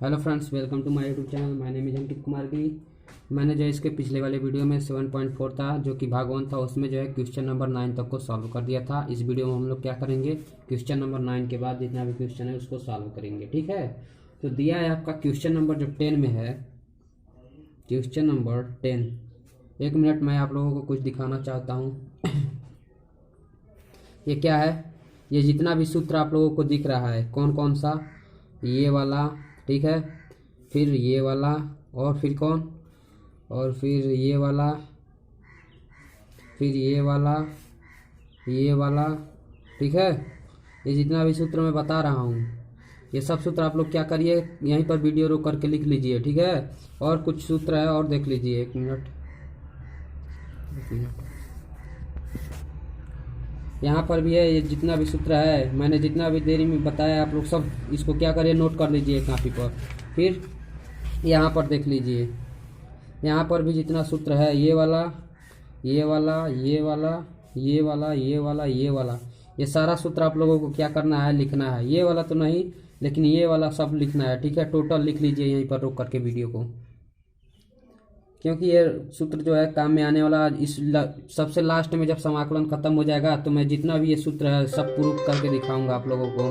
Hello friends, welcome to my YouTube channel. My name is Ankit Kumar Giri. मैंने जो इसके पिछले वाले वीडियो में 7.4 था जो कि भाग 1 था, उसमें जो है क्वेश्चन नंबर 9 तक को सॉल्व कर दिया था। इस वीडियो में हम लोग क्या करेंगे, क्वेश्चन नंबर 9 के बाद जितना भी क्वेश्चन है उसको सॉल्व करेंगे। ठीक है, तो दिया है आपका क्वेश्चन नंबर जो 10 में है, क्वेश्चन नंबर 10। एक मिनट, मैं आप लोगों को कुछ दिखाना चाहता हूँ। ये क्या है, ये जितना भी सूत्र आप लोगों को दिख रहा है, कौन कौन सा, ये वाला, ठीक है, फिर ये वाला, और फिर कौन, और फिर ये वाला, फिर ये वाला, ये वाला, ठीक है। ये जितना भी सूत्र मैं बता रहा हूँ, ये सब सूत्र आप लोग क्या करिए, यहीं पर वीडियो रोक करके लिख लीजिए, ठीक है। और कुछ सूत्र है और देख लीजिए, एक मिनट, एक मिनट। यहाँ पर भी है, ये जितना भी सूत्र है, मैंने जितना भी देरी में बताया, आप लोग सब इसको क्या करिए, नोट कर लीजिए कापी पर। फिर यहाँ पर देख लीजिए, यहाँ पर भी जितना सूत्र है, ये वाला, ये वाला, ये वाला, ये वाला, ये वाला, ये वाला, ये सारा सूत्र आप लोगों को क्या करना है, लिखना है। ये वाला तो नहीं, लेकिन ये वाला सब लिखना है, ठीक है। टोटल लिख लीजिए यहीं पर रोक करके वीडियो को, क्योंकि ये सूत्र जो है काम में आने वाला। सबसे लास्ट में जब समाकलन खत्म हो जाएगा तो मैं जितना भी ये सूत्र है सब प्रूफ करके दिखाऊंगा आप लोगों को।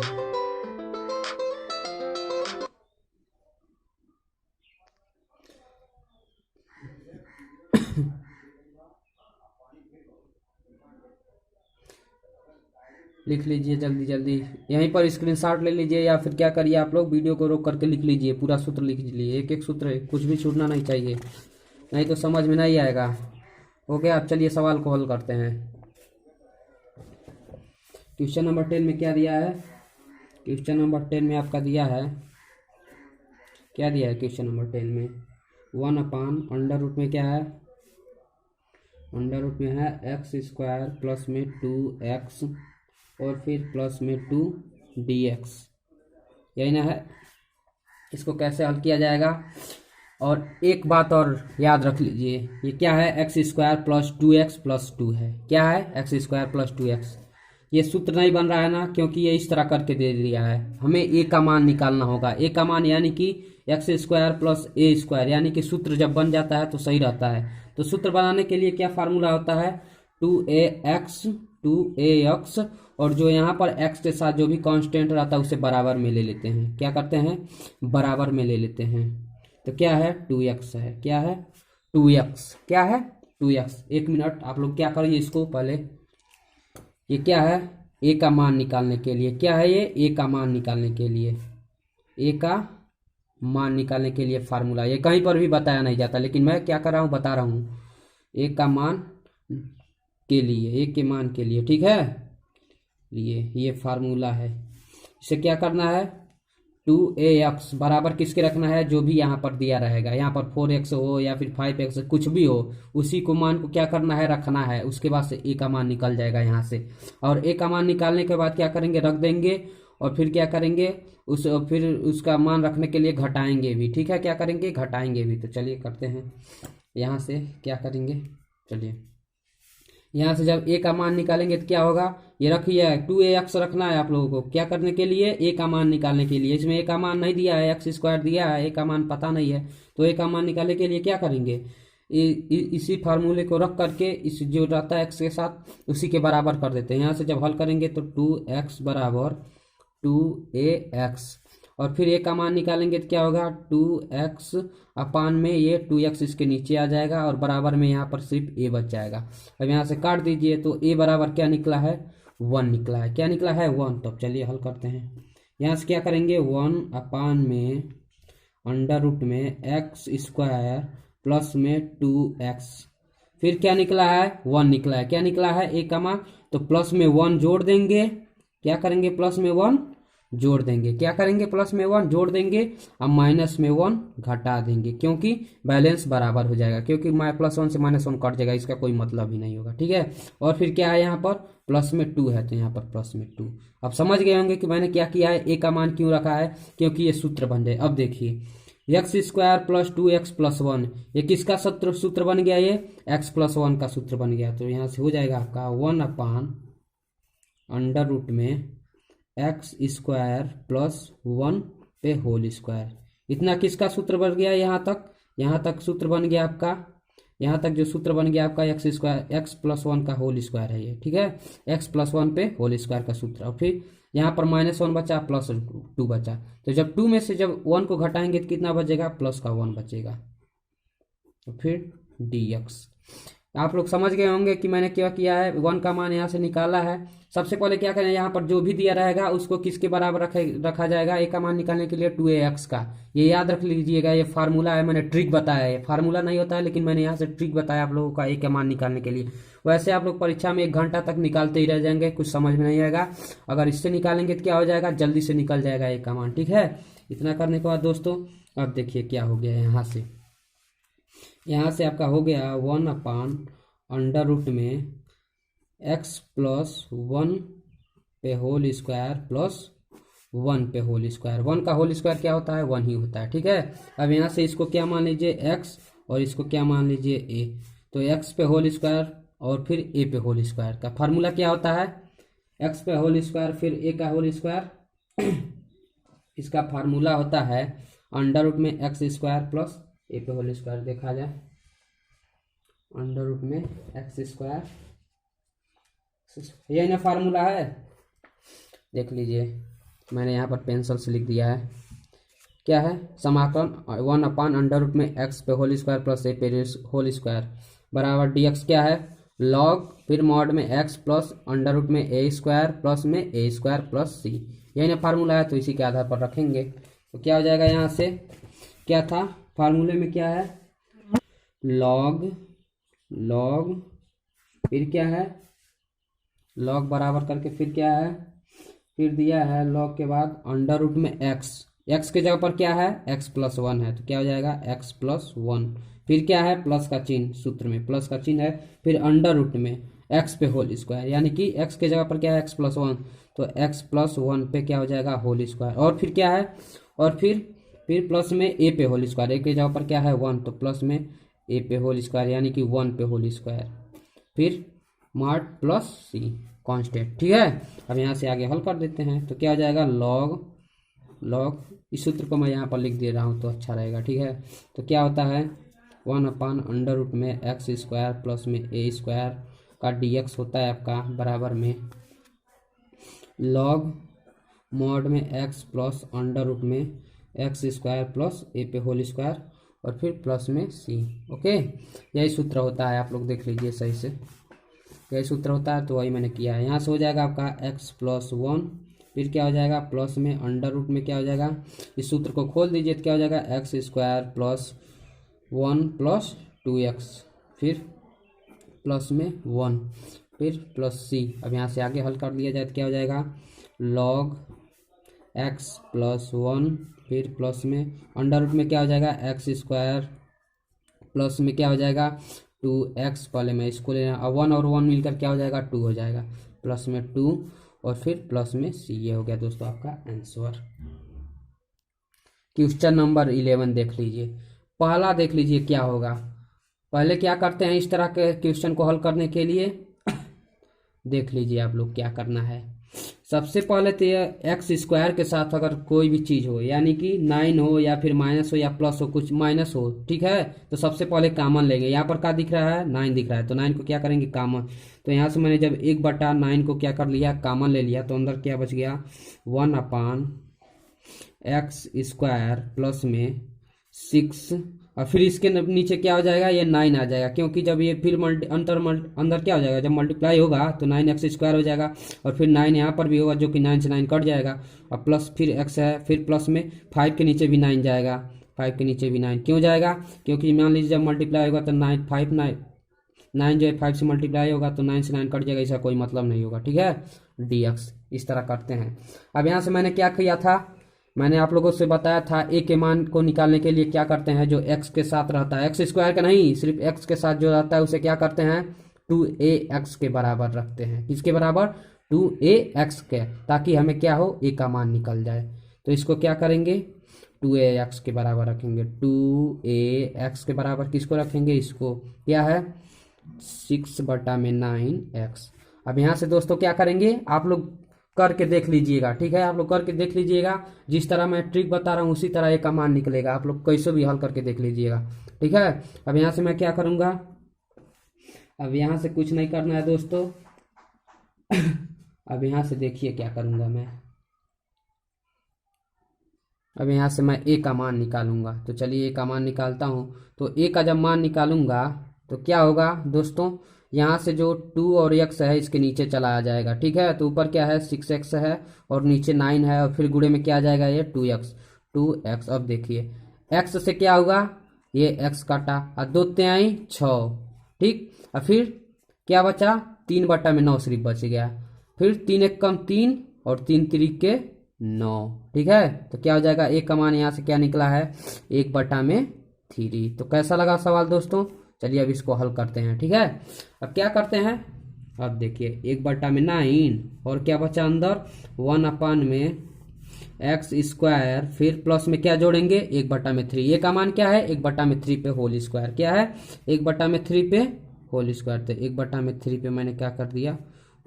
लिख लीजिए जल्दी जल्दी, यहीं पर स्क्रीनशॉट ले लीजिए, या फिर क्या करिए आप लोग, वीडियो को रोक करके लिख लीजिए, पूरा सूत्र लिख लीजिए, एक एक सूत्र, कुछ भी छूटना नहीं चाहिए, नहीं तो समझ में नहीं आएगा। ओके, आप चलिए सवाल को हल करते हैं। क्वेश्चन नंबर 10 में क्या दिया है, क्वेश्चन नंबर 10 में आपका दिया है, क्या दिया है क्वेश्चन नंबर 10 में, 1 अंडर रूट में क्या है, अंडर रूट में है x² प्लस में 2x और फिर प्लस में 2 dx, यही ना है। इसको कैसे हल किया जाएगा, और एक बात और याद रख लीजिए, ये क्या है, x² प्लस 2x प्लस 2 है। क्या है, x² प्लस 2x। ये सूत्र नहीं बन रहा है ना, क्योंकि ये इस तरह करके दे दिया है। हमें a का मान निकालना होगा, a का मान यानी कि x² प्लस a², यानी कि सूत्र जब बन जाता है तो सही रहता है। तो सूत्र बनाने के लिए क्या फार्मूला होता है, 2ax 2ax, और जो यहाँ पर x के साथ जो भी कांस्टेंट रहता है उसे बराबर में ले लेते हैं। क्या करते हैं, बराबर में ले लेते हैं। तो क्या है, 2x है। क्या है, 2x, क्या है, 2x। एक मिनट, आप लोग क्या करिए इसको पहले, ये क्या है, a का मान निकालने के लिए, क्या है ये, a का मान निकालने के लिए, a का मान निकालने के लिए फार्मूला। ये कहीं पर भी बताया नहीं जाता, लेकिन मैं क्या कर रहा हूँ, बता रहा हूँ, a का मान के लिए, a के मान के लिए, ठीक है। ये फार्मूला है। इसे क्या करना है, 2ax बराबर किसके रखना है, जो भी यहाँ पर दिया रहेगा, यहाँ पर 4x हो या फिर 5x, कुछ भी हो, उसी को मान को क्या करना है, रखना है। उसके बाद से a का मान निकल जाएगा यहाँ से, और a का मान निकालने के बाद क्या करेंगे, रख देंगे, और फिर क्या करेंगे, फिर उसका मान रखने के लिए घटाएंगे भी, ठीक है। क्या करेंगे, घटाएंगे भी। तो चलिए करते हैं, यहाँ से क्या करेंगे, चलिए यहाँ से जब a का मान निकालेंगे तो क्या होगा, ये रखिए, 2ax रखना है आप लोगों को, क्या करने के लिए, a का मान निकालने के लिए। इसमें a का मान नहीं दिया है, x² दिया है, a का मान पता नहीं है, तो a का मान निकालने के लिए क्या करेंगे, इसी फार्मूले को रख करके इस जो रहता है x के साथ उसी के बराबर कर देते हैं। यहाँ से जब हल करेंगे तो 2x बराबर 2ax, और फिर a का मान निकालेंगे तो क्या होगा, 2x अपान में ये 2x इसके नीचे आ जाएगा, और बराबर में यहाँ पर सिर्फ a बच जाएगा। अब यहाँ से काट दीजिए, तो a बराबर क्या निकला है, 1 निकला है। क्या निकला है, 1। तो चलिए हल करते हैं। यहाँ से क्या करेंगे, 1 अपान में अंडर रूट में x² प्लस में 2x, फिर क्या निकला है, 1 निकला है। क्या निकला है, a का मान, तो प्लस में 1 जोड़ देंगे, क्या करेंगे, प्लस में 1 जोड़ देंगे, क्या करेंगे, प्लस में 1 जोड़ देंगे, अब माइनस में 1 घटा देंगे, क्योंकि बैलेंस बराबर हो जाएगा, क्योंकि +1 से -1 कट जाएगा, इसका कोई मतलब ही नहीं होगा, ठीक है। और फिर क्या है, यहाँ पर प्लस में 2 है, तो यहाँ पर प्लस में 2। अब समझ गए होंगे कि मैंने क्या किया है, a का मान क्यों रखा है, क्योंकि ये सूत्र बन जाए। अब देखिए, x² प्लस 2x प्लस 1, ये किसका सूत्र बन गया, ये x प्लस 1 का सूत्र बन गया। तो यहाँ से हो जाएगा आपका 1 अपान अंडर रूट में x² प्लस 1 पे होल स्क्वायर, इतना किसका सूत्र बन गया यहाँ तक सूत्र बन गया आपका, यहाँ तक जो सूत्र बन गया आपका x square x plus one का होल स्क्वायर है ये, ठीक है, एक्स प्लस वन पे होल स्क्वायर का सूत्र। और फिर यहाँ पर -1 बचा प्लस 2 बचा, तो जब 2 में से जब 1 को घटाएंगे तो कितना बचेगा, प्लस का 1 बचेगा। तो फिर dx आप लोग समझ गए होंगे कि मैंने क्या किया है, 1 का मान यहाँ से निकाला है। सबसे पहले क्या करें, यहाँ पर जो भी दिया रहेगा उसको किसके बराबर रखा जाएगा, a का मान निकालने के लिए 2ax का। ये याद रख लीजिएगा, ये फार्मूला है, मैंने ट्रिक बताया है, फार्मूला नहीं होता है लेकिन मैंने यहाँ से ट्रिक बताया आप लोगों का a का मान निकालने के लिए। वैसे आप लोग परीक्षा में 1 घंटा तक निकालते ही रह जाएंगे, कुछ समझ में नहीं आएगा। अगर इससे निकालेंगे तो क्या हो जाएगा, जल्दी से निकल जाएगा a का मान, ठीक है। इतना करने के बाद दोस्तों अब देखिए क्या हो गया, यहाँ से आपका हो गया 1/√में x प्लस 1 पे होल स्क्वायर प्लस 1 पे होल स्क्वायर। 1 का होल स्क्वायर क्या होता है, 1 ही होता है, ठीक है। अब यहाँ से इसको क्या मान लीजिए x और इसको क्या मान लीजिए a, तो x पे होल स्क्वायर और फिर a पे होल स्क्वायर का फार्मूला क्या होता है, x पे होल स्क्वायर फिर a का होल स्क्वायर। इसका फार्मूला होता है √में x स्क्वायर प्लस a पे होल स्क्वायर। देखा जाए √में x स्क्वायर, यही ना फार्मूला है, देख लीजिए मैंने यहाँ पर पेंसिल से लिख दिया है। क्या है, समाकलन 1/√में x पे होल स्क्वायर प्लस a पे होल स्क्वायर बराबर dx क्या है, log फिर मॉड में x प्लस √में a स्क्वायर प्लस में a स्क्वायर प्लस c, यही ना फार्मूला है, तो इसी के आधार पर रखेंगे। तो क्या हो जाएगा, यहाँ से क्या था फार्मूले में, क्या है log फिर क्या है log बराबर करके फिर क्या है, फिर दिया है log के बाद √में x के जगह पर क्या है x प्लस 1 है, तो क्या हो जाएगा x प्लस 1, फिर क्या है प्लस का चिन्ह, सूत्र में प्लस का चिन्ह है, फिर √में x पे होल स्क्वायर, यानी कि x के जगह पर क्या है x प्लस 1, तो x प्लस 1 पे क्या हो जाएगा होल स्क्वायर, और फिर क्या है, और फिर प्लस में a पे होल स्क्वायर, a के जगह पर क्या है 1, तो प्लस में a पे होल स्क्वायर यानी कि 1 पे होल स्क्वायर, फिर मॉड प्लस c कांस्टेंट, ठीक है। अब यहाँ से आगे हल कर देते हैं, तो क्या हो जाएगा log इस सूत्र को मैं यहाँ पर लिख दे रहा हूँ तो अच्छा रहेगा, ठीक है। तो क्या होता है 1/√में x स्क्वायर प्लस में a स्क्वायर का dx होता है आपका बराबर में log मॉड में x प्लस √में x स्क्वायर प्लस a पे होल स्क्वायर और फिर प्लस में c, ओके। यही सूत्र होता है, आप लोग देख लीजिए सही से, यही सूत्र होता है, तो वही मैंने किया है। यहाँ से हो जाएगा आपका x प्लस 1, फिर क्या हो जाएगा प्लस में √ में क्या हो जाएगा, इस सूत्र को खोल दीजिए तो क्या हो जाएगा x square plus 1 plus 2x, फिर प्लस में 1, फिर प्लस c। अब यहाँ से आगे हल कर दिया जाए तो क्या हो जाएगा log x प्लस 1, फिर प्लस में √ में क्या हो जाएगा x स्क्वायर प्लस में क्या हो जाएगा 2x, पहले मैं इसको लेना, अब 1 और 1 मिलकर क्या हो जाएगा 2 हो जाएगा, प्लस में 2 और फिर प्लस में c। ये हो गया दोस्तों आपका आंसर। क्वेश्चन नंबर 11 देख लीजिए, पहला देख लीजिए क्या होगा। पहले क्या करते हैं इस तरह के क्वेश्चन को हल करने के लिए, देख लीजिए आप लोग क्या करना है। सबसे पहले तो ये एक्स स्क्वायर के साथ अगर कोई भी चीज़ हो, यानी कि 9 हो या फिर माइनस हो या प्लस हो, कुछ माइनस हो, ठीक है, तो सबसे पहले कॉमन लेंगे। यहाँ पर क्या दिख रहा है 9 दिख रहा है, तो 9 को क्या करेंगे कॉमन, तो यहाँ से मैंने जब 1/9 को क्या कर लिया कॉमन ले लिया, तो अंदर क्या बच गया 1/x स्क्वायर प्लस में 6, और फिर इसके नीचे क्या हो जाएगा ये 9 आ जाएगा, क्योंकि जब ये फिर अंदर क्या हो जाएगा, जब मल्टीप्लाई होगा तो 9x स्क्वायर हो जाएगा, और फिर 9 यहाँ पर भी होगा जो कि 9 से 9 कट जाएगा, और प्लस फिर x है, फिर प्लस में 5 के नीचे भी 9 जाएगा, 5 के नीचे भी 9 क्यों जाएगा, क्योंकि मान लीजिए जब मल्टीप्लाई होगा तो 9 जो है 5 से मल्टीप्लाई होगा तो 9 से 9 कट जाएगा, इसका कोई मतलब नहीं होगा, ठीक है। dx इस तरह करते हैं। अब यहाँ से मैंने क्या किया था, मैंने आप लोगों से बताया था a के मान को निकालने के लिए क्या करते हैं, जो x के साथ रहता है, x स्क्वायर का नहीं, सिर्फ x के साथ जो रहता है उसे क्या करते हैं 2ax के बराबर रखते हैं, किसके बराबर 2ax के, ताकि हमें क्या हो a का मान निकल जाए। तो इसको क्या करेंगे 2ax के बराबर रखेंगे, 2ax के बराबर किसको रखेंगे, इसको क्या है 6/9x। अब यहाँ से दोस्तों क्या करेंगे आप लोग करके देख लीजिएगा, ठीक है। आप लोग करके देख लीजिएगा, जिस तरह मैं ट्रिक बता रहा हूँ उसी तरह एक मान निकलेगा। आप लोग कैसे भी हल करके देख लीजिएगा, ठीक है। अब यहाँ से मैं क्या करूँगा, अब यहाँ से कुछ नहीं करना है दोस्तों। अब यहाँ से देखिए क्या करूँगा मैं, अब यहाँ से मैं ए का मान निकालूंगा। तो चलिए ए का मान निकालता हूँ। तो ए का जब मान निकालूंगा तो क्या होगा दोस्तों, यहाँ से जो 2 और x है इसके नीचे चला आ जाएगा, ठीक है। तो ऊपर क्या है 6x है और नीचे 9 है, और फिर गुणे में क्या आ जाएगा ये 2x। अब देखिए x से क्या होगा, ये x काटा और 2 तिहाई 6, ठीक। और फिर क्या बचा, 3/9 सिर्फ बच गया। फिर 3 एक कम 3 और 3 3 के 9, ठीक है। तो क्या हो जाएगा, एक का मान यहाँ से क्या निकला है 1/3। तो कैसा लगा सवाल दोस्तों, चलिए अब इसको हल करते हैं, ठीक है। अब क्या करते हैं, अब देखिए 1/9 और क्या बचा अंदर 1 में x², फिर प्लस में क्या जोड़ेंगे 1/3। ये का मान क्या है 1/3 पे होल स्क्वायर, क्या है 1/3 पे होल स्क्वायर। तो 1/3 पे मैंने क्या कर दिया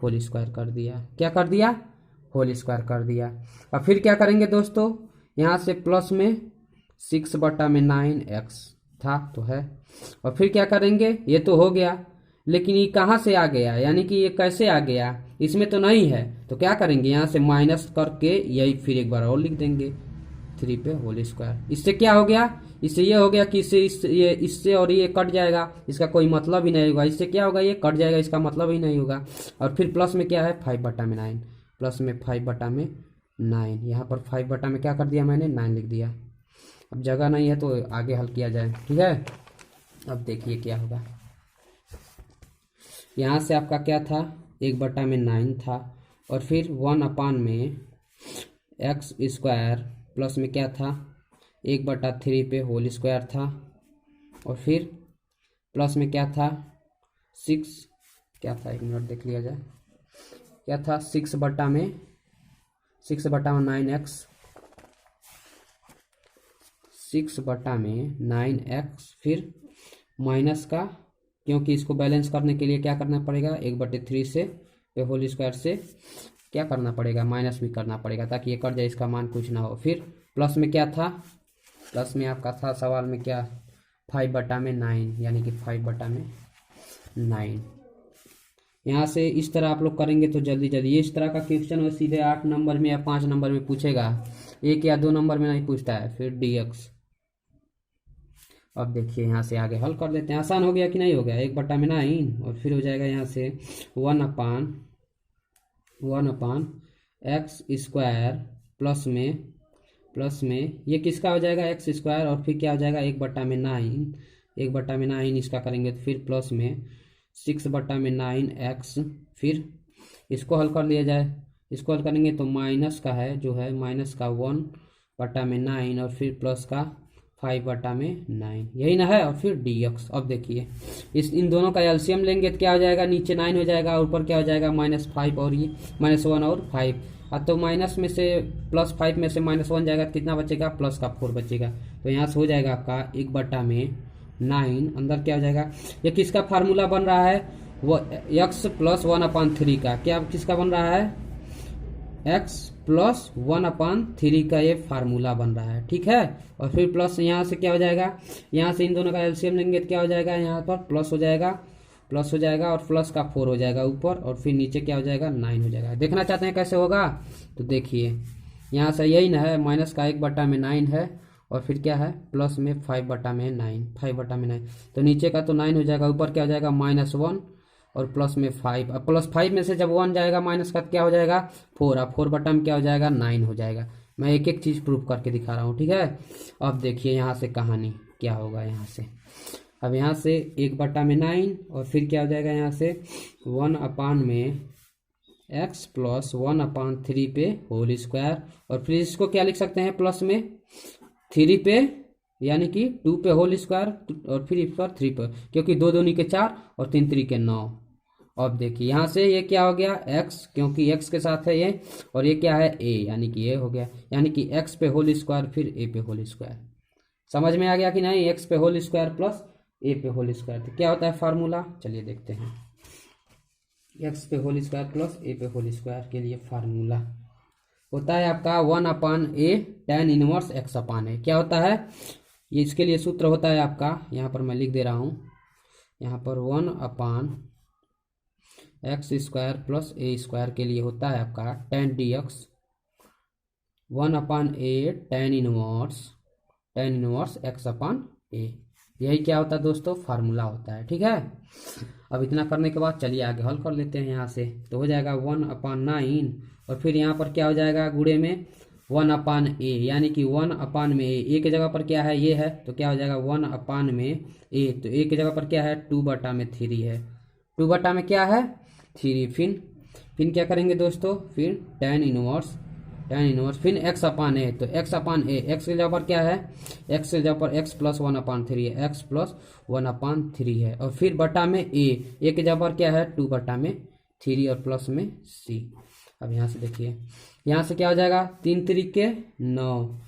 होल स्क्वायर कर दिया, क्या कर दिया होल स्क्वायर कर दिया। अब फिर क्या करेंगे दोस्तों, यहाँ से प्लस में 6/9x था तो है, और फिर क्या करेंगे, ये तो हो गया, लेकिन ये कहाँ से आ गया, यानी कि ये कैसे आ गया, इसमें तो नहीं है। तो क्या करेंगे, यहाँ से माइनस करके यही फिर एक बार और लिख देंगे 3 पे होल स्क्वायर। इससे क्या हो गया, इससे ये हो गया कि इससे और ये कट जाएगा, इसका कोई मतलब ही नहीं होगा। इससे क्या होगा, ये कट जाएगा, इसका मतलब ही नहीं होगा। और फिर प्लस में क्या है 5/9, प्लस में 5/9, यहाँ पर 5 में क्या कर दिया मैंने 9 लिख दिया। अब जगह नहीं है तो आगे हल किया जाए, ठीक है। अब देखिए क्या होगा, यहाँ से आपका क्या था 1/9 था, और फिर 1 में x² प्लस में क्या था 1/3 पे होल स्क्वायर था, और फिर प्लस में क्या था 6, क्या था 1 मिनट देख लिया जाए, क्या था 6/9x, 6/9x, फिर माइनस का, क्योंकि इसको बैलेंस करने के लिए क्या करना पड़ेगा 1/3 से पे होल स्क्वायर से क्या करना पड़ेगा माइनस भी करना पड़ेगा, ताकि ये कट जाए, इसका मान कुछ ना हो। फिर प्लस में क्या था, प्लस में आपका था सवाल में क्या 5/9, यानी कि 5/9। यहाँ से इस तरह आप लोग करेंगे तो जल्दी जल्दी ये इस तरह का क्वेश्चन हो सीधे 8 नंबर में या 5 नंबर में पूछेगा, 1 या 2 नंबर में नहीं पूछता है। फिर dx, अब देखिए यहाँ से आगे हल कर लेते हैं, आसान हो गया कि नहीं हो गया 1/9, और फिर हो जाएगा यहाँ से 1/x², प्लस में ये किसका हो जाएगा x², और फिर क्या हो जाएगा 1/9 इसका करेंगे तो फिर प्लस में 6/9x, फिर इसको हल कर लिया जाए, इसको हल करेंगे तो माइनस का है जो है माइनस का 1/9 और फिर प्लस का 5/9, यही ना है, और फिर dx। अब देखिए इन दोनों का एलसीएम लेंगे तो क्या हो जाएगा, नीचे 9 हो जाएगा, ऊपर क्या हो जाएगा -5 और ये -1 और 5। तो माइनस में से +5 में से -1 जाएगा, कितना बचेगा प्लस का 4 बचेगा। तो यहाँ से हो जाएगा आपका 1/9, अंदर क्या हो जाएगा, ये किसका फार्मूला बन रहा है, वो x + 1/3 का, क्या किसका बन रहा है x + 1/3 का ये फार्मूला बन रहा है, ठीक है। और फिर प्लस यहाँ से क्या हो जाएगा, यहाँ से इन दोनों का एलसीएम लेंगे तो क्या हो जाएगा, यहाँ पर प्लस हो जाएगा और प्लस का 4 हो जाएगा ऊपर, और फिर नीचे क्या हो जाएगा 9 हो जाएगा। देखना चाहते हैं कैसे होगा, तो देखिए यहाँ से यही ना है, माइनस का 1/9 है, और फिर क्या है प्लस में 5/9, तो नीचे का तो 9 हो जाएगा, ऊपर क्या हो जाएगा -1 और प्लस में 5। अब +5 में से जब 1 जाएगा माइनस का क्या हो जाएगा 4, अब 4 क्या हो जाएगा 9 हो जाएगा। मैं एक एक चीज़ प्रूफ करके दिखा रहा हूँ, ठीक है। अब देखिए यहाँ से कहानी क्या होगा, यहाँ से अब यहाँ से 1/9 और फिर क्या हो जाएगा यहाँ से 1 में x + 1/3 पे होल स्क्वायर, और फिर इसको क्या लिख सकते हैं प्लस में 3 पे, यानी कि 2 पे होल स्क्वायर, और फिर इस पर 3 पे, क्योंकि 2 दूनी के 4 और 3 3 के 9। अब देखिए यहाँ से ये क्या हो गया x, क्योंकि x के साथ है ये, और ये क्या है a, यानी कि a हो गया, यानी कि x पे होल स्क्वायर फिर a पे होल स्क्वायर। समझ में आ गया कि नहीं, x पे होल स्क्वायर प्लस a पे होल स्क्वायर, तो क्या होता है फार्मूला, चलिए देखते हैं। एक्स पे होल स्क्वायर प्लस ए पे होल स्क्वायर के लिए फार्मूला होता है आपका 1/a tan inverse x upon ए। क्या होता है ये, इसके लिए सूत्र होता है आपका, यहाँ पर मैं लिख दे रहा हूँ, यहाँ पर 1/x² प्लस ए स्क्वायर के लिए होता है आपका tan dx 1/a tan inverse x upon a. यही क्या होता है दोस्तों, फार्मूला होता है। ठीक है, अब इतना करने के बाद चलिए आगे हल कर लेते हैं। यहाँ से तो हो जाएगा 1/9 और फिर यहाँ पर क्या हो जाएगा गुणे में 1/a, यानी कि 1/में ए की जगह पर क्या है, ये है, तो क्या हो जाएगा 1/में ए, तो ए की जगह पर क्या है 2/3 है, 2/में क्या है 3। फिर क्या करेंगे दोस्तों, फिर tan इनवर्स फिर एक्स अपान ए, तो एक्स अपान ए, एक्स की जगह पर क्या है, एक्स की जगह पर एक्स प्लस 1/3 है, एक्स प्लस 1/3 है, और फिर बटा में ए की जगह पर क्या है 2/3 और प्लस में सी। अब यहाँ से देखिए, यहाँ से क्या हो जाएगा 3 त्रिके 9,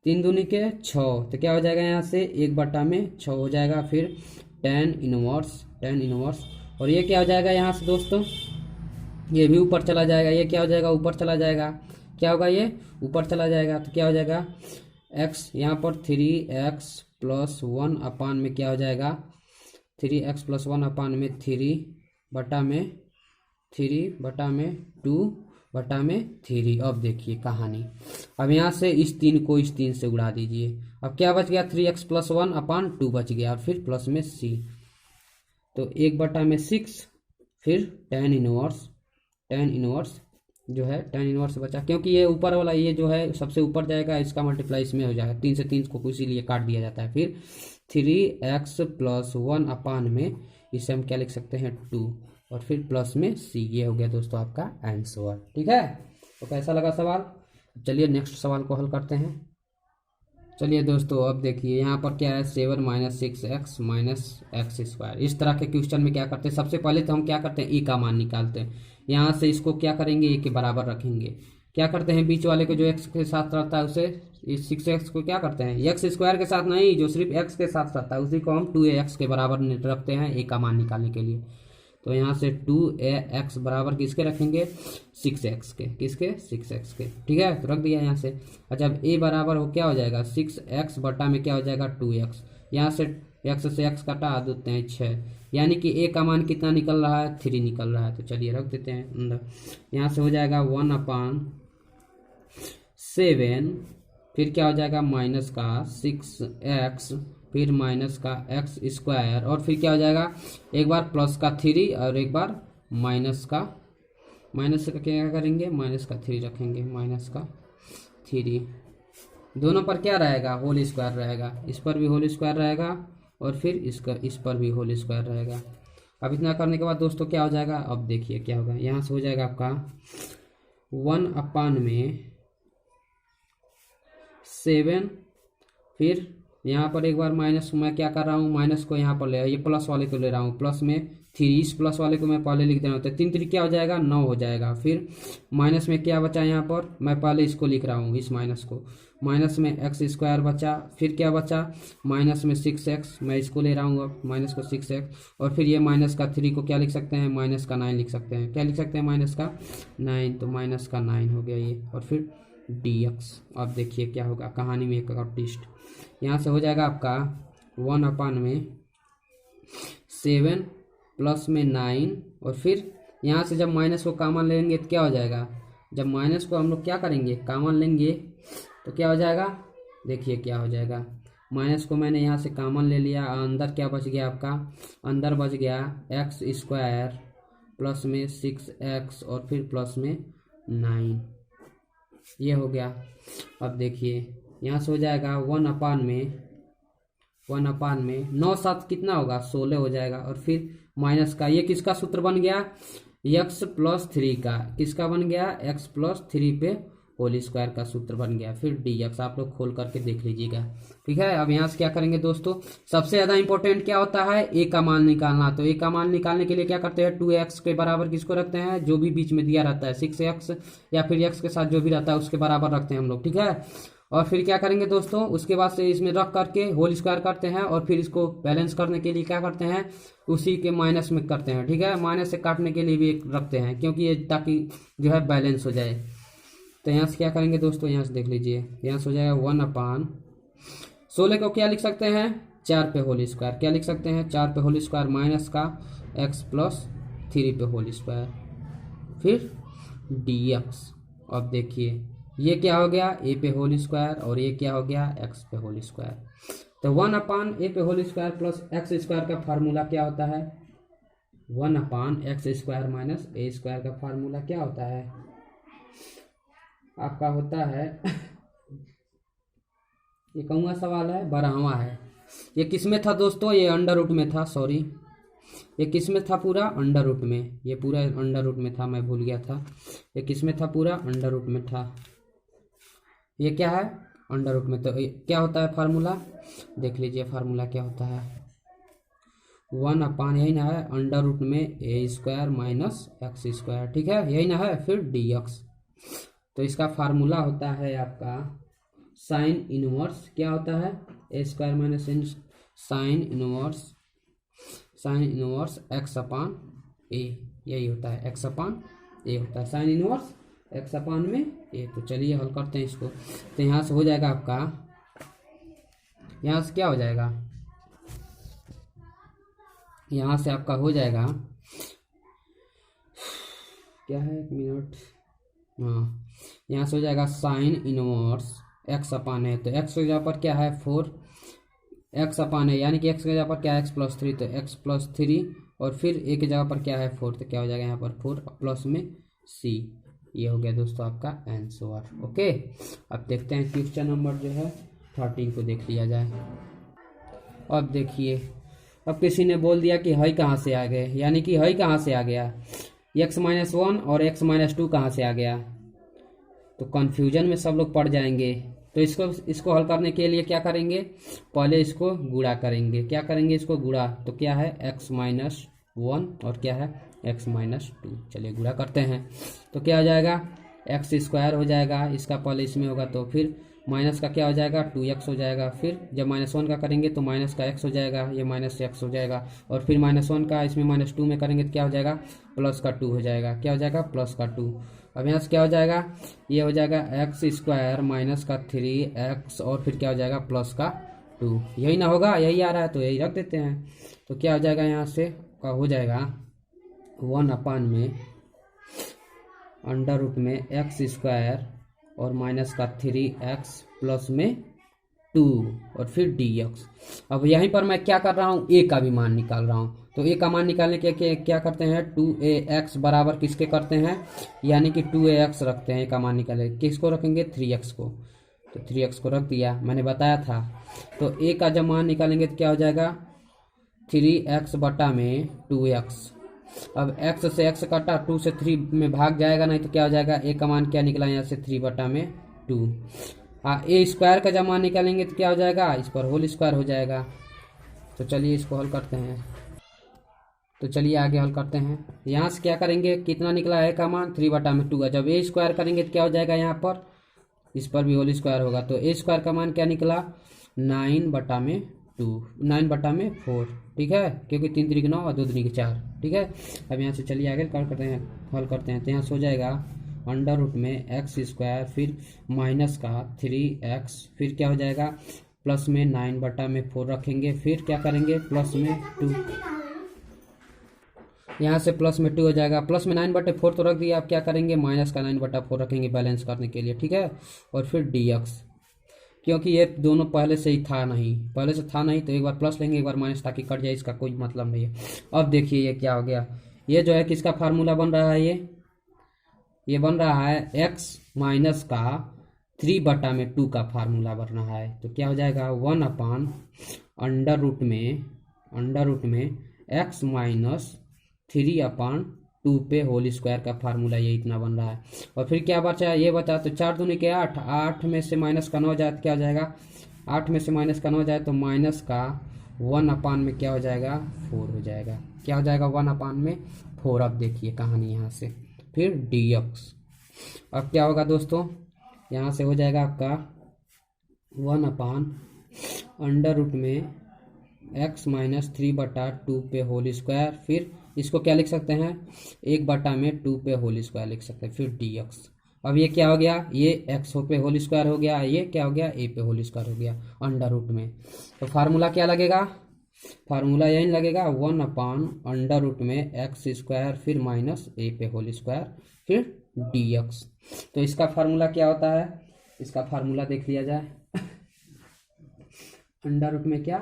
3 दूनी के 6, तो क्या हो जाएगा यहाँ से 1/6 हो जाएगा। फिर tan इनवर्स और ये क्या हो जाएगा यहाँ से दोस्तों, ये भी ऊपर चला जाएगा, ये क्या हो जाएगा ऊपर चला जाएगा, क्या होगा ये ऊपर चला जाएगा, तो क्या हो जाएगा x यहाँ पर 3x प्लस 1 में क्या हो जाएगा 3x प्लस 1/में 3/2/3। अब देखिए कहानी, अब यहाँ से इस 3 को इस 3 से उड़ा दीजिए, अब क्या बच गया 3x प्लस 1/2 बच गया, और फिर प्लस में c, तो 1/6। फिर tan इनवर्स जो है tan इनवर्स बचा, क्योंकि ये ऊपर वाला ये जो है सबसे ऊपर जाएगा, इसका मल्टीप्लाई इसमें हो जाएगा, 3 से 3 को इसीलिए काट दिया जाता है। फिर 3x प्लस 1/में इसे हम क्या लिख सकते हैं 2, और फिर प्लस में c। ये हो गया दोस्तों आपका आंसर। ठीक है, तो कैसा लगा सवाल, चलिए नेक्स्ट सवाल को हल करते हैं। चलिए दोस्तों अब देखिए यहाँ पर क्या है 7 - 6x - x²। इस तरह के क्वेश्चन में क्या करते हैं, सबसे पहले तो हम क्या करते हैं ए का मान निकालते हैं, यहाँ से इसको क्या करेंगे ए के बराबर रखेंगे, क्या करते हैं बीच वाले को जो x के साथ रहता है उसे, इस 6x को क्या करते हैं x² के साथ नहीं, जो सिर्फ x के साथ रहता है उसी को हम 2ax के बराबर रखते हैं ए का मान निकालने के लिए। तो यहाँ से 2ax बराबर किसके रखेंगे 6x के, किसके 6x के। ठीक है, तो रख दिया यहाँ से। अच्छा अब a बराबर हो क्या हो जाएगा 6x बटा में क्या हो जाएगा 2x, यहाँ से x से x कटा देते हैं 6, यानी कि a का मान कितना निकल रहा है 3 निकल रहा है, तो चलिए रख देते हैं अंदर। यहाँ से हो जाएगा 1/7, फिर क्या हो जाएगा माइनस का 6x, फिर माइनस का x², और फिर क्या हो जाएगा एक बार प्लस का 3 और एक बार माइनस का क्या करेंगे माइनस का 3 रखेंगे, माइनस का 3। दोनों पर क्या रहेगा होल स्क्वायर रहेगा, इस पर भी होल स्क्वायर रहेगा और फिर इस पर भी होल स्क्वायर रहेगा। अब इतना करने के बाद दोस्तों क्या हो जाएगा, अब देखिए क्या होगा, यहाँ से हो जाएगा आपका 1/7, फिर यहाँ पर एक बार माइनस, मैं क्या कर रहा हूँ माइनस को यहाँ पर ले, ये प्लस वाले को ले रहा हूँ, प्लस में 3, इस प्लस वाले को मैं पहले लिख दे रहा हूँ, तो 3 3 क्या हो जाएगा 9 हो जाएगा। फिर माइनस में क्या बचा यहाँ पर, मैं पहले इसको लिख रहा हूँ, इस माइनस को, माइनस में x² बचा, फिर क्या बचा माइनस में 6x, मैं इसको ले रहा हूँ अब माइनस को 6x, और फिर ये माइनस का 3 को क्या लिख सकते हैं माइनस का 9 लिख सकते हैं, क्या लिख सकते हैं माइनस का 9, तो माइनस का 9 हो गया ये, और फिर dx। अब देखिए क्या होगा, कहानी में एक और ट्विस्ट, यहाँ से हो जाएगा आपका 1/7 प्लस में 9, और फिर यहाँ से जब माइनस को कॉमन लेंगे तो क्या हो जाएगा, जब माइनस को हम लोग क्या करेंगे कॉमन लेंगे तो क्या हो जाएगा, देखिए क्या हो जाएगा, माइनस को मैंने यहाँ से कॉमन ले लिया, अंदर क्या बच गया आपका, अंदर बच गया x² प्लस में 6x और फिर प्लस में 9, ये हो गया। अब देखिए यहाँ से हो जाएगा 1/में 9 7 कितना होगा 16 हो जाएगा, और फिर माइनस का, ये किसका सूत्र बन गया x+3 का, किसका बन गया x+3 पे होल स्क्वायर का सूत्र बन गया, फिर dx, आप लोग खोल करके देख लीजिएगा। ठीक है, अब यहाँ से क्या करेंगे दोस्तों, सबसे ज़्यादा इंपॉर्टेंट क्या होता है ए का मान निकालना, तो ए का मान निकालने के लिए क्या करते हैं 2x के बराबर किसको रखते हैं, जो भी बीच में दिया रहता है 6x या फिर x के साथ जो भी रहता है उसके बराबर रखते हैं हम लोग। ठीक है, और फिर क्या करेंगे दोस्तों, उसके बाद से इसमें रख करके होल स्क्वायर करते हैं और फिर इसको बैलेंस करने के लिए क्या करते हैं, उसी के माइनस में करते हैं। ठीक है, माइनस से काटने के लिए भी एक रखते हैं, क्योंकि ये ताकि जो है बैलेंस हो जाए। तो यहाँ से क्या करेंगे दोस्तों, यहाँ से देख लीजिए, यहाँ से हो जाएगा 1/16 को क्या लिख सकते हैं, 4 पे होल स्क्वायर। क्या लिख सकते हैं, 4 पे होल स्क्वायर माइनस का x+3 पे होल स्क्वायर, फिर dx। अब देखिए ये क्या हो गया, a पे होल स्क्वायर, और ये क्या हो गया, x पे होल स्क्वायर। तो 1/a पे whole square plus X square का फार्मूला क्या होता है, 1/x² माइनस a स्क्वायर का फार्मूला क्या होता है आपका, होता है ये कौन सा सवाल है, 12वां है। ये किस में था दोस्तों, ये अंडर रूट में था, सॉरी ये किस में था, पूरा अंडर रूट में, ये पूरा अंडर रूट में था, मैं भूल गया था। ये किस में था, पूरा अंडर रूट में था। ये क्या है, अंडर रूट में। तो क्या होता है फार्मूला, देख लीजिए फार्मूला क्या होता है, 1/, यही ना है, अंडर रूट में a² माइनस x²। ठीक है, यही ना है, फिर dx। तो इसका फार्मूला होता है आपका साइन इनवर्स, क्या होता है, a² minus sine inverse x/a, यही होता है, x/a होता है, साइन इनवर्स x/a। तो चलिए हल करते हैं इसको। तो यहाँ से हो जाएगा आपका, यहाँ से क्या हो जाएगा, यहाँ से आपका हो जाएगा, क्या है, 1 मिनट, हाँ, यहाँ से हो जाएगा साइन इनवर्स x/a। तो x की जगह पर क्या है 4, x/a, यानी कि x की जगह पर क्या है x+3, तो x+3, और फिर a की जगह पर क्या है 4, तो क्या हो जाएगा यहाँ पर 4 प्लस में c। ये हो गया दोस्तों आपका आंसर। ओके, अब देखते हैं क्वेश्चन नंबर जो है 13 को देख लिया जाए। अब देखिए, अब किसी ने बोल दिया कि हई कहाँ से आ गए, यानी कि हई कहाँ से आ गया, x-1 और x-2 कहाँ से आ गया। तो कन्फ्यूजन में सब लोग पड़ जाएंगे। तो इसको हल करने के लिए क्या करेंगे, पहले इसको गुणा करेंगे। क्या करेंगे, इसको गुणा, तो क्या है x-1 और क्या है x-2। चलिए गुणा करते हैं। तो क्या हो जाएगा, x² हो जाएगा, इसका पहले इसमें होगा, तो फिर माइनस का क्या हो जाएगा 2x हो जाएगा। फिर जब -1 का करेंगे तो माइनस का x हो जाएगा, ये -x हो जाएगा। और फिर -1 का इसमें -2 में करेंगे तो क्या हो जाएगा, प्लस का 2 हो जाएगा। क्या हो जाएगा, प्लस का 2। अब यहाँ से क्या हो जाएगा, ये हो जाएगा x² माइनस का 3x, और फिर क्या हो जाएगा प्लस का 2। यही ना होगा, यही आ रहा है तो यही रख देते हैं। तो क्या हो जाएगा, यहाँ से का हो जाएगा 1/, अंडर रूट में x² और माइनस का 3x प्लस में 2 और फिर dx। अब यहीं पर मैं क्या कर रहा हूँ, a का भी मान निकाल रहा हूँ। तो a का मान निकालने के क्या करते हैं, 2ax बराबर किसके करते हैं, यानी कि 2ax रखते हैं। a का मान निकाले, किसको रखेंगे, 3x को। तो 3x को रख दिया, मैंने बताया था। तो a का जब मान निकालेंगे तो क्या हो जाएगा, 3x बटा में 2x। अब x से x कटा, 2 से 3 में भाग जाएगा, नहीं तो क्या हो जाएगा, a का मान क्या निकला यहाँ से 3 बटा में 2। a² का जब मान निकालेंगे तो क्या हो जाएगा, इस पर होल स्क्वायर हो जाएगा। तो चलिए इसको हल करते हैं। तो चलिए आगे हल करते हैं। यहाँ से क्या करेंगे, कितना निकला है का मान 3 बटा में 2 का, जब a² करेंगे तो क्या हो जाएगा, यहाँ पर इस पर भी होल स्क्वायर होगा। तो a² का मान क्या निकला, 9 बटा में 4। ठीक है, क्योंकि 3 3 9 और 2 3 4। ठीक है, अब यहाँ से चलिए आगे करते हैं, हल करते हैं। तो यहाँ से हो जाएगा अंडर रूट में x², फिर माइनस का 3x, फिर क्या हो जाएगा प्लस में 9 बटा में 4 रखेंगे, फिर क्या करेंगे प्लस में 2, यहाँ से प्लस में 2 हो जाएगा, प्लस में 9 बटे 4 तो रख दिया। अब क्या करेंगे, माइनस का 9 बटा 4 रखेंगे बैलेंस करने के लिए। ठीक है, और फिर dx, क्योंकि ये दोनों पहले से ही था नहीं, तो एक बार प्लस लेंगे एक बार माइनस, ताकि कट जाए, इसका कोई मतलब नहीं है। अब देखिए ये क्या हो गया, ये जो है किसका फार्मूला बन रहा है, ये बन रहा है x माइनस का 3 बटा में 2 का फार्मूला बन रहा है। तो क्या हो जाएगा 1/, अंडर रूट में x माइनस 3/2 पे होल स्क्वायर का फार्मूला, ये इतना बन रहा है। और फिर क्या बचा, ये बचा, तो 4 दूनी के 8, 8 में से माइनस का 9 जाए तो क्या हो जाएगा, 8 में से माइनस का 9 जाए तो माइनस का 1/, में क्या हो जाएगा 4 हो जाएगा। क्या हो जाएगा 1/, में 4। अब देखिए कहानी यहाँ से, फिर dx। अब क्या होगा दोस्तों, यहाँ से हो जाएगा आपका 1/√में x-3/2 पे होल स्क्वायर, फिर इसको क्या लिख सकते हैं 1/2 पे होल स्क्वायर लिख सकते हैं, फिर dx। अब ये क्या हो गया, ये x पे होल स्क्वायर हो गया, ये क्या हो गया a पे होल स्क्वायर हो गया अंडर रूट में। तो फार्मूला क्या लगेगा, फार्मूला यही लगेगा 1/√में x² फिर माइनस a पे होल स्क्वायर फिर dx। तो इसका फार्मूला क्या होता है, इसका फार्मूला देख लिया जाए। अंडर रूट में क्या,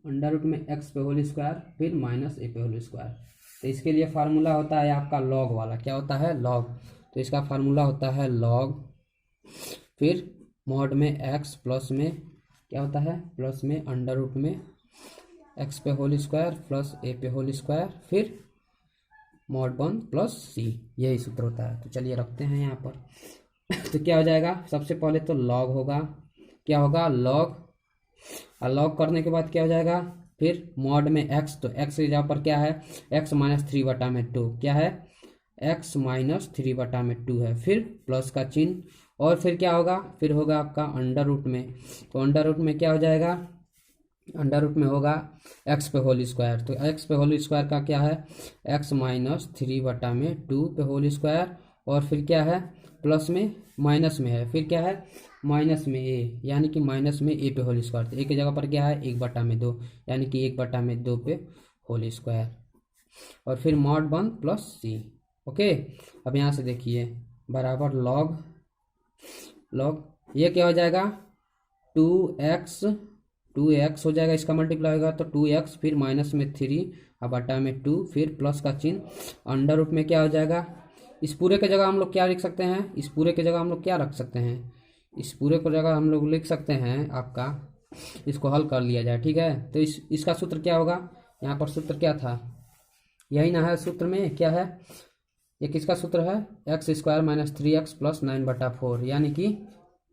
अंडर रूट में x पे होल स्क्वायर फिर माइनस a पे होल स्क्वायर। तो इसके लिए फार्मूला होता है आपका लॉग वाला, क्या होता है लॉग। तो इसका फार्मूला होता है लॉग, फिर मॉड में x प्लस में क्या होता है प्लस में अंडर रूट में x पे होल स्क्वायर प्लस a पे होल स्क्वायर फिर मॉड 1 प्लस c, यही सूत्र होता है। तो चलिए रखते हैं यहाँ पर। तो क्या हो जाएगा, सबसे पहले तो लॉग होगा, क्या होगा लॉग, और लॉग करने के बाद क्या हो जाएगा फिर मॉड में x, तो x की जगह पर क्या है x-3/2, क्या है x-3/2 है, फिर प्लस का चिन्ह, और फिर क्या होगा, फिर होगा आपका अंडर रूट में। तो अंडर रूट में क्या हो जाएगा, अंडर रूट में होगा x पे होल स्क्वायर, तो x पे होल स्क्वायर का क्या है x-3/2 पे होल स्क्वायर, और फिर क्या है प्लस में माइनस में है, फिर क्या है माइनस में a, यानी कि माइनस में a पे होल स्क्वायर। तो a की जगह पर क्या है 1/2, यानी कि 1/2 पे होल स्क्वायर, और फिर मॉड 1 प्लस c। ओके, अब यहाँ से देखिए बराबर लॉग, लॉग ये क्या हो जाएगा 2x हो जाएगा, इसका मल्टीप्लाई होगा तो 2x फिर माइनस में 3/2 फिर प्लस का चिन्ह, अंडर रूट में क्या हो जाएगा, इस पूरे के जगह हम लोग क्या लिख सकते हैं, इस पूरे के जगह हम लोग क्या रख सकते हैं, इस पूरे को जगह हम लोग लिख सकते हैं आपका, इसको हल कर लिया जाए, ठीक है। तो इसका सूत्र क्या होगा, यहाँ पर सूत्र क्या था, यही ना है सूत्र में क्या है, ये किसका सूत्र है x² - 3x + 9/4, यानी कि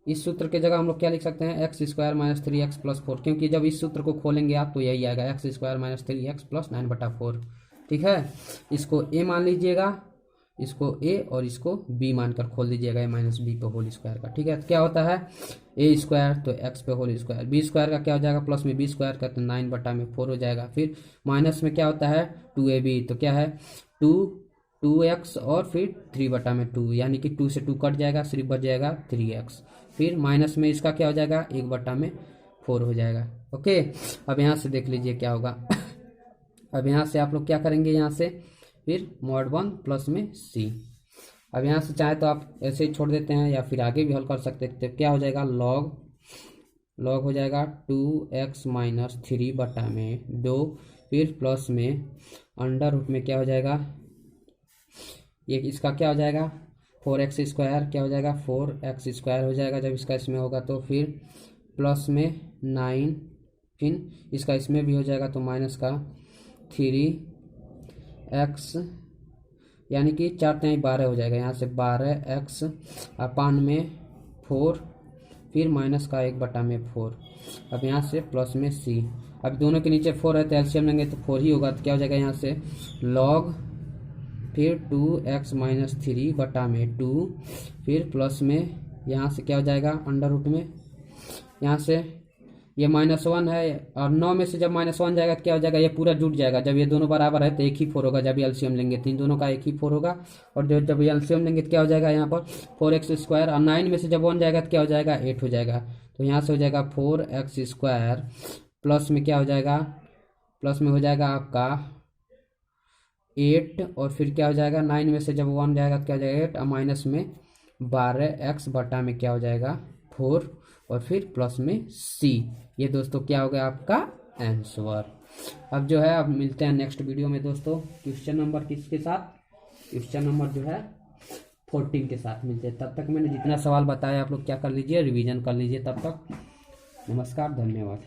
इस सूत्र के जगह हम लोग क्या लिख सकते हैं x² - 3x + 4, क्योंकि जब इस सूत्र को खोलेंगे आप तो यही आएगा x² - 3x + 9/4, ठीक है। इसको a मान लीजिएगा, इसको a और इसको b मानकर खोल दीजिएगा a-b पे होल स्क्वायर का, ठीक है। तो क्या होता है a² तो x पे होल स्क्वायर, b² का क्या हो जाएगा प्लस में b² का तो 9/4 हो जाएगा, फिर माइनस में क्या होता है 2ab, तो क्या है 2x और फिर 3/2, यानी कि 2 से 2 कट जाएगा, सिर्फ बच जाएगा 3x, फिर माइनस में इसका क्या हो जाएगा 1/4 हो जाएगा। ओके, अब यहाँ से देख लीजिए क्या होगा। अब यहाँ से आप लोग क्या करेंगे, यहाँ से फिर मॉड 1 प्लस में c। अब यहाँ से चाहे तो आप ऐसे ही छोड़ देते हैं या फिर आगे भी हल कर सकते हैं। तो क्या हो जाएगा लॉग हो जाएगा 2x - 3/2 फिर प्लस में अंडर रूट में क्या हो जाएगा, ये इसका क्या हो जाएगा 4x², क्या हो जाएगा 4x² हो जाएगा जब इसका इसमें होगा, तो फिर प्लस में 9, फिर इसका इसमें भी हो जाएगा तो माइनस का 3x, यानी कि 4 × 12 हो जाएगा, यहाँ से 12x अपान में 4 फिर माइनस का 1/4। अब यहाँ से प्लस में c, अब दोनों के नीचे 4 है तो एलसीएम लेंगे तो 4 ही होगा, तो क्या हो जाएगा यहाँ से लॉग फिर 2x - 3/2 फिर प्लस में यहाँ से क्या हो जाएगा अंडर रूट में, यहाँ से ये -1 है और 9 में से जब -1 जाएगा तो क्या हो जाएगा ये पूरा जुट जाएगा, जब ये दोनों बराबर है तो एक ही 4 होगा, जब ये एलसीएम लेंगे तो इन दोनों का एक ही 4 होगा, और जब ये एलसीएम लेंगे तो क्या हो जाएगा यहाँ पर 4x² और 9 में से जब 1 जाएगा तो क्या हो जाएगा 8 हो जाएगा। तो यहाँ से हो जाएगा 4x² प्लस में क्या हो जाएगा, प्लस में हो जाएगा आपका 8, और फिर क्या हो जाएगा 9 में से जब 1 जाएगा तो क्या हो जाएगा 8 और माइनस में 12x बटा में क्या हो जाएगा 4, और फिर प्लस में c। ये दोस्तों क्या हो गया आपका आंसर। अब जो है अब मिलते हैं नेक्स्ट वीडियो में दोस्तों, क्वेश्चन नंबर किसके साथ, क्वेश्चन नंबर जो है 14 के साथ मिलते हैं। तब तक मैंने जितना सवाल बताया आप लोग क्या कर लीजिए रिवीजन कर लीजिए। तब तक नमस्कार, धन्यवाद।